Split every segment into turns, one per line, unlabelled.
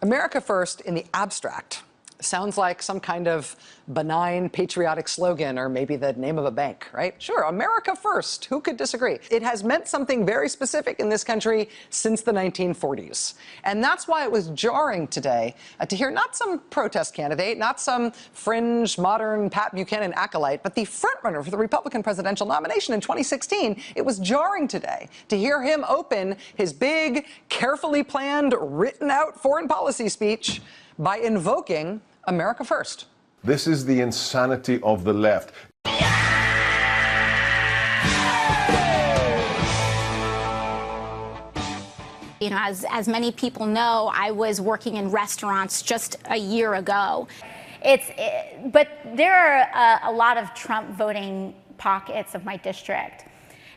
America First in the abstract sounds like some kind of benign patriotic slogan, or maybe the name of a bank, right? Sure, America First, who could disagree? It has meant something very specific in this country since the 1940s. And that's why it was jarring today to hear not some protest candidate, not some fringe, modern Pat Buchanan acolyte, but the frontrunner for the Republican presidential nomination in 2016. It was jarring today to hear him open his big, carefully planned, written out foreign policy speech by invoking America First.
This is the insanity of the left.
You know, as many people know, I was working in restaurants just a year ago. But there are a lot of Trump voting pockets of my district.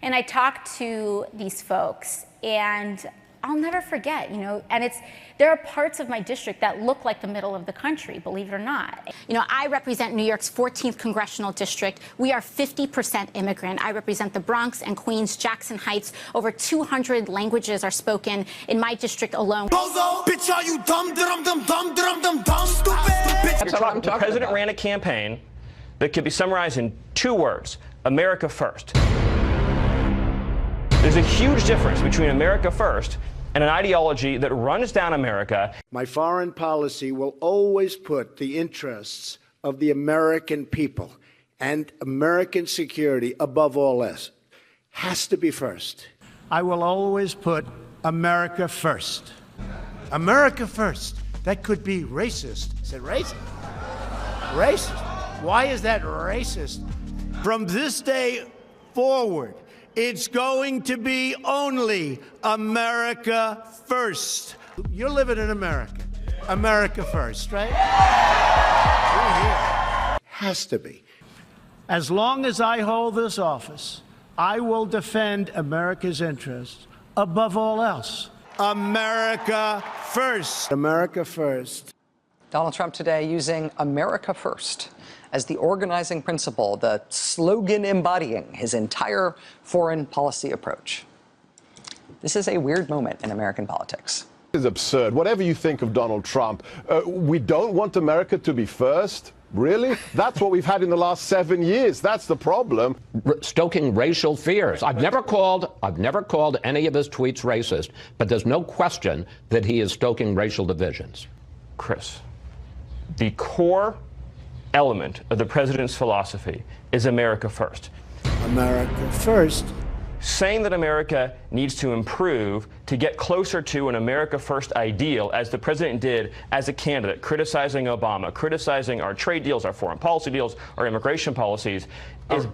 And I talked to these folks, and I'll never forget, you know, and there are parts of my district that look like the middle of the country, believe it or not. You know, I represent New York's 14th congressional district. We are 50% immigrant. I represent the Bronx and Queens, Jackson Heights. Over 200 languages are spoken in my district alone.
Bitch, are you dumb, stupid?
The president ran a campaign that could be summarized in 2 words: America First. There's a huge difference between America First and an ideology that runs down America.
My foreign policy will always put the interests of the American people and American security above all else. Has to be first.
I will always put America first. America first. That could be racist. Is it racist? Racist? Why is that racist? From this day forward, it's going to be only America first. You're living in America. America first, right? You're here.
Has to be.
As long as I hold this office, I will defend America's interests above all else. America first.
America first.
Donald Trump today using America First as the organizing principle, the slogan embodying his entire foreign policy approach. This is a weird moment in American politics.
It is absurd. Whatever you think of Donald Trump, we don't want America to be first? Really? That's what we've had in the last 7 years. That's the problem.
Stoking racial fears. I've never called any of his tweets racist, but there's no question that he is stoking racial divisions.
Chris, the core element of the president's philosophy is America First.
America first.
Saying that America needs to improve to get closer to an America First ideal, as the president did as a candidate, criticizing Obama, criticizing our trade deals, our foreign policy deals, our immigration policies,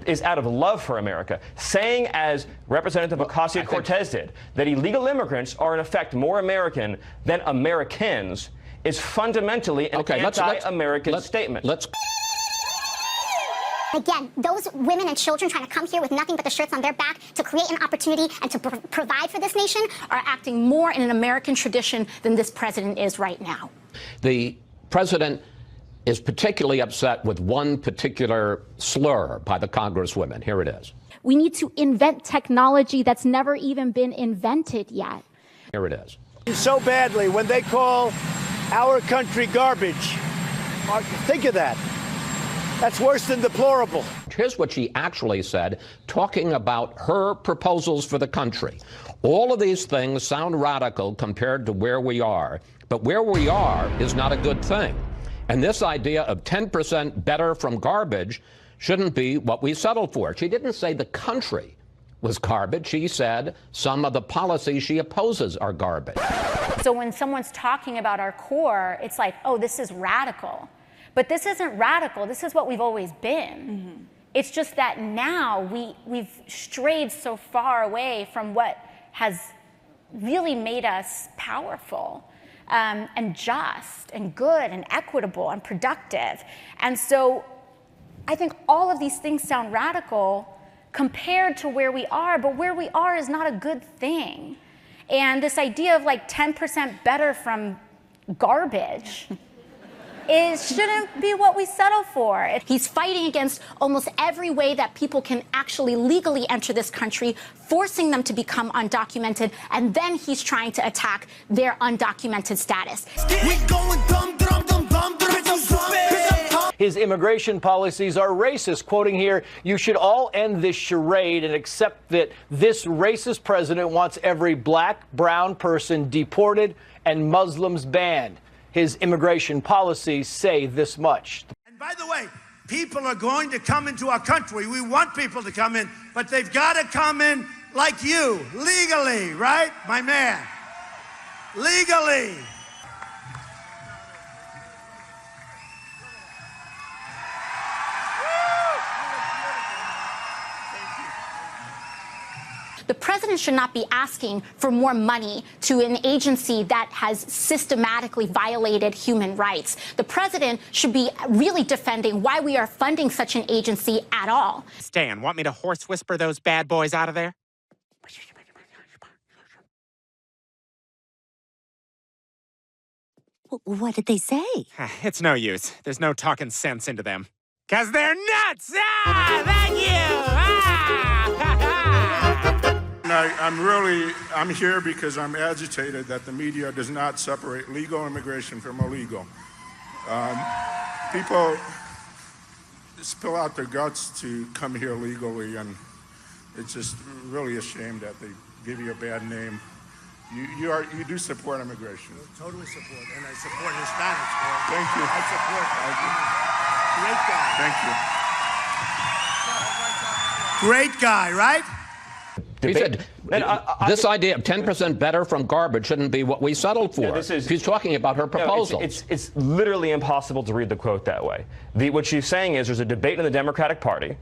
is out of love for America. Saying, as Representative Ocasio-Cortez did, that illegal immigrants are in effect more American than Americans is fundamentally an anti-American statement.
Again, those women and children trying to come here with nothing but the shirts on their back to create an opportunity and to provide for this nation
are acting more in an American tradition than this president is right now.
The president is particularly upset with one particular slur by the Congresswomen. Here it is.
We need to invent technology that's never even been invented yet.
Here it is.
So badly when they call our country garbage. Think of that. That's worse than deplorable.
Here's what she actually said, talking about her proposals for the country. All of these things sound radical compared to where we are, but where we are is not a good thing. And this idea of 10% better from garbage shouldn't be what we settle for. She didn't say the country was garbage. She said some of the policies she opposes are garbage.
So when someone's talking about our core, it's like, oh, this is radical. But this isn't radical. This is what we've always been. Mm-hmm. It's just that now we've strayed so far away from what has really made us powerful and just and good and equitable and productive. And so I think all of these things sound radical compared to where we are, but where we are is not a good thing. And this idea of like 10% better from garbage shouldn't be what we settle for. He's fighting against almost every way that people can actually legally enter this country, forcing them to become undocumented, and then he's trying to attack their undocumented status.
We going dum dum dum dum dum.
His immigration policies are racist. Quoting here, you should all end this charade and accept that this racist president wants every black, brown person deported and Muslims banned. His immigration policies say this much.
And by the way, people are going to come into our country. We want people to come in, but they've got to come in like you, legally, right, my man? Legally.
The president should not be asking for more money to an agency that has systematically violated human rights. The president should be really defending why we are funding such an agency at all.
Stan, want me to horse whisper those bad boys out of there?
What did they say?
It's no use. There's no talking sense into them. 'Cause they're nuts! Ah, thank you!
I'm here because I'm agitated that the media does not separate legal immigration from illegal. People spill out their guts to come here legally, and it's just really a shame that they give you a bad name. You do support immigration.
Totally support, and I support Hispanics. Boy.
Thank you.
I support. Great guy.
Thank you.
Great guy, right?
He said, this idea of 10% better from garbage shouldn't be what we settled for. He's talking about her proposal.
It's literally impossible to read the quote that way. What she's saying is there's a debate in the Democratic Party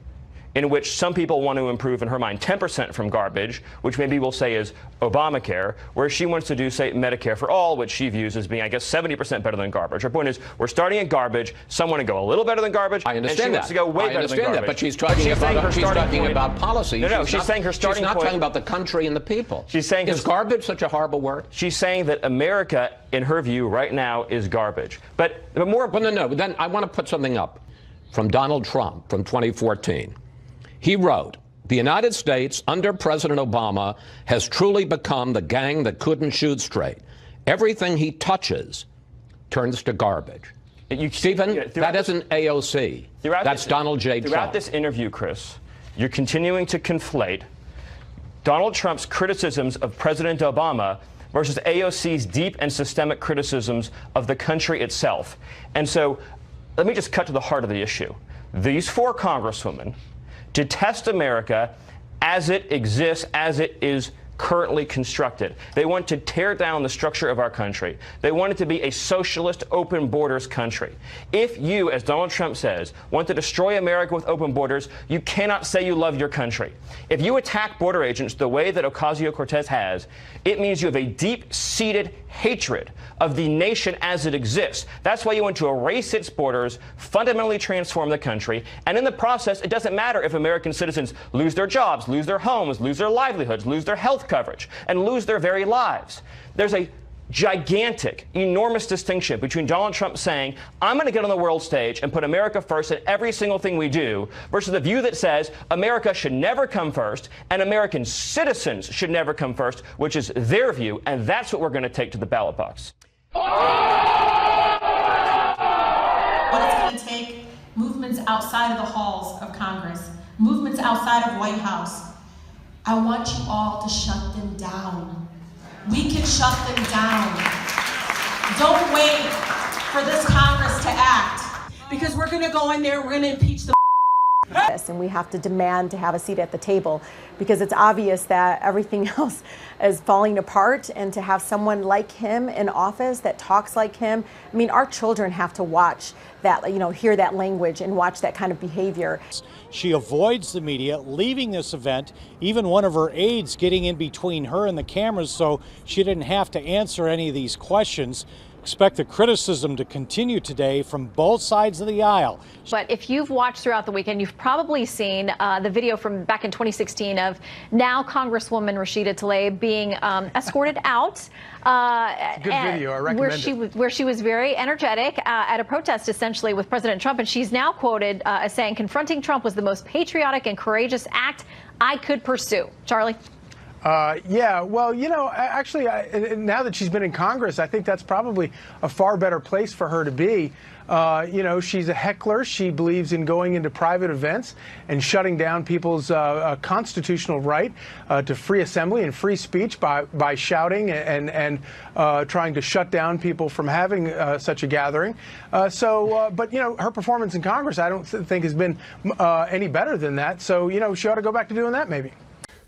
in which some people want to improve, in her mind, 10% from garbage, which maybe we'll say is Obamacare, where she wants to do, say, Medicare for all, which she views as being, I guess, 70% better than garbage. Her point is, we're starting at garbage. Some want to go a little better than garbage.
I understand
and she wants to go way better than garbage.
But she's talking about policy.
No, she's saying her starting point.
She's not talking about the country and the people.
She's saying
is garbage such a horrible word?
She's saying that America, in her view, right now, is garbage. But more.
Well, no. Then I want to put something up from Donald Trump from 2014. He wrote, the United States under President Obama has truly become the gang that couldn't shoot straight. Everything he touches turns to garbage. Stephen, that isn't AOC. That's Donald J. Trump.
Throughout this interview, Chris, you're continuing to conflate Donald Trump's criticisms of President Obama versus AOC's deep and systemic criticisms of the country itself. And so let me just cut to the heart of the issue. These four congresswomen detest America as it exists, as it is currently constructed. They want to tear down the structure of our country. They want it to be a socialist, open borders country. If you, as Donald Trump says, want to destroy America with open borders, you cannot say you love your country. If you attack border agents the way that Ocasio-Cortez has, it means you have a deep-seated hatred of the nation as it exists. That's why you want to erase its borders, fundamentally transform the country, and in the process, it doesn't matter if American citizens lose their jobs, lose their homes, lose their livelihoods, lose their health coverage, and lose their very lives. There's a gigantic, enormous distinction between Donald Trump saying, I'm going to get on the world stage and put America first in every single thing we do, versus the view that says America should never come first and American citizens should never come first, which is their view, and that's what we're going to take to the ballot box.
What it's going to take, movements outside of the halls of Congress, movements outside of White House. I want you all to shut them down. We can shut them down. Don't wait for this Congress to act, because we're going to go in there, we're going to impeach the
and we have to demand to have a seat at the table, because it's obvious that everything else is falling apart, and to have someone like him in office that talks like him, I mean, our children have to watch that, hear that language and watch that kind of behavior.
She avoids the media, leaving this event, even one of her aides getting in between her and the cameras so she didn't have to answer any of these questions. Expect the criticism to continue today from both sides of the aisle.
But if you've watched throughout the weekend, you've probably seen the video from back in 2016 of now Congresswoman Rashida Tlaib being escorted out.
Good video. I recommend it.
Where she was very energetic at a protest, essentially, with President Trump. And she's now quoted as saying, confronting Trump was the most patriotic and courageous act I could pursue. Charlie?
Yeah, well, you know, actually, now that she's been in Congress, I think that's probably a far better place for her to be. You know, she's a heckler. She believes in going into private events and shutting down people's constitutional right to free assembly and free speech by shouting and trying to shut down people from having such a gathering. But, you know, her performance in Congress, I don't think has been any better than that. So, you know, she ought to go back to doing that maybe.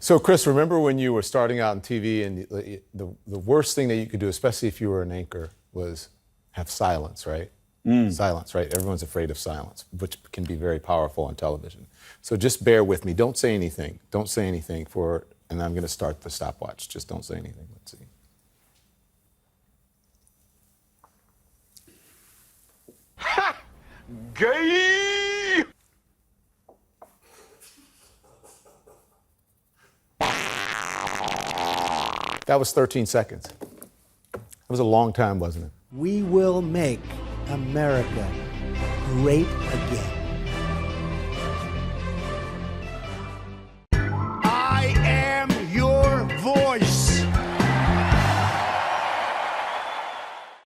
So, Chris, remember when you were starting out on TV and the worst thing that you could do, especially if you were an anchor, was have silence, right? Silence, right? Everyone's afraid of silence, which can be very powerful on television. So just bear with me. Don't say anything. Don't say anything and I'm going to start the stopwatch. Just don't say anything. Let's see.
Ha! Gay!
That was 13 seconds. That was a long time, wasn't it?
We will make America great again.